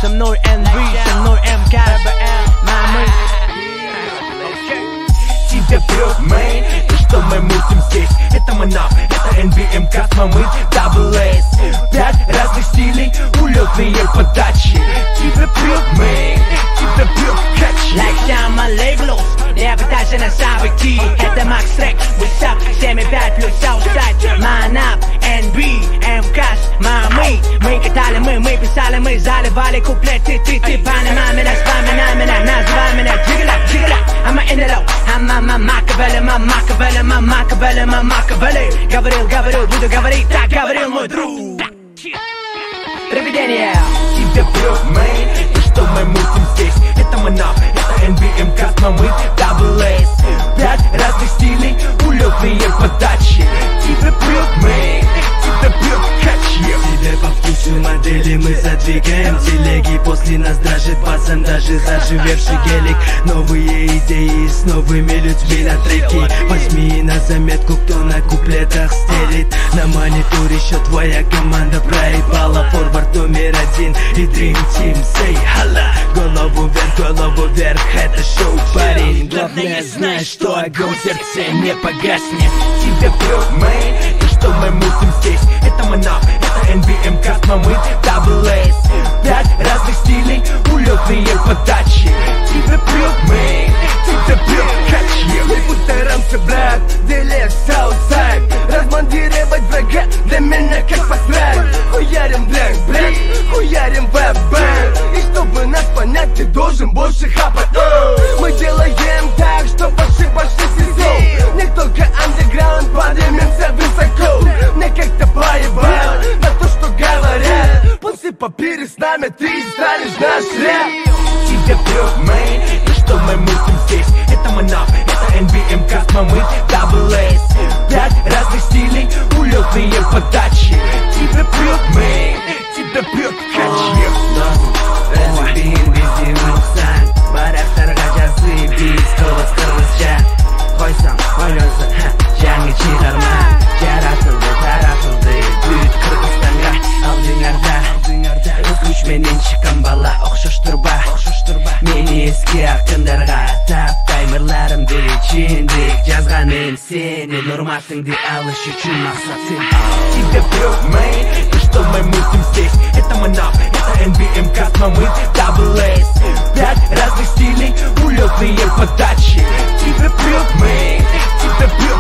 Со мной NB, со мной МК, мамы. Тебя прет, мэй, и что мы мутим здесь? Это Манап, это NBMK с мамы Double S. 5 разных стилей, улетные подачи. Тебя прет, мэй, тебя прет качи. Like my labels, я пытаюсь нас обойти. Это Макс Трек, Высап, 7,5 плюс Southside. Манап, NB, МК с мамы. Мы катали, мы писали, мы заливали куплеты. Ты Панама, меня вспоминай меня, называй меня Джигла, Джигла. I'm in the low, I'm Макавелли. Говорил, буду говорить, так говорил мой друг. Привидение. Тебя прет, мэй, и что мы мутим здесь? Это Манап, это NBMK с мамы Double S. 5 разных стилей, улетные подачи. Тебя прет, мэй, тебя прет качи. Тебе по вкусу модели мы задвигаем телеги. После нас дрожит пацан, даже заживевший гелик. Новые идеи с новыми людьми на треке. Возьми на заметку, кто на куплетах стелит. На мониторе еще твоя команда проебала. Форвард номер 1 и Dream Team. Say hala, голову вверх, это шоу, парень. Главное, знай, что огонь в сердце не погаснет. Тебя прет, мэй, и что мы мутим здесь? Это Манап, это NBMK с мамы Double S. 5 разных стилей, улетные подачи. Тебя прет, мэй, тебя прет качи. Мы постараемся, брат, деле Southside. Размондировать врага для меня как посрать. Хуярим блэк, хуярим веб-бэнг. И чтобы нас понять, ты должен больше хапать. Мы делаем так, что большой сезон. Не только андеграунд, поднимемся высоко. Мне как-то поебал на то, что говорят. После папири с нами ты станешь наш рэп. Тебя прет, мэй, и что мы мутим здесь? Это Манап, это NBMK с мамы Double S. 5 разных стилей, улетные подачи. Тебя прет, мэй, тебя прет качи. Везде муксан, барақтарға жазып бейс қылыс-қырғызша. Қойсам, ойланса, жаңа шығарма. Таратылды, бүт Қырғызстанға. Алдыңарда, өкінішменен шыққан бала ұқсас тұрба. Мені еске ақындарға тап таймырларымды чендік жазған мен сені нұрматыңды алыш үшін мақсатым. Тебя прет, мэй, и что мы мутим здесь? Это Манап, это NBMK с мамы Double S. 5 разных стилей, улетные подачи. Тебя прет, мэй, тебя прет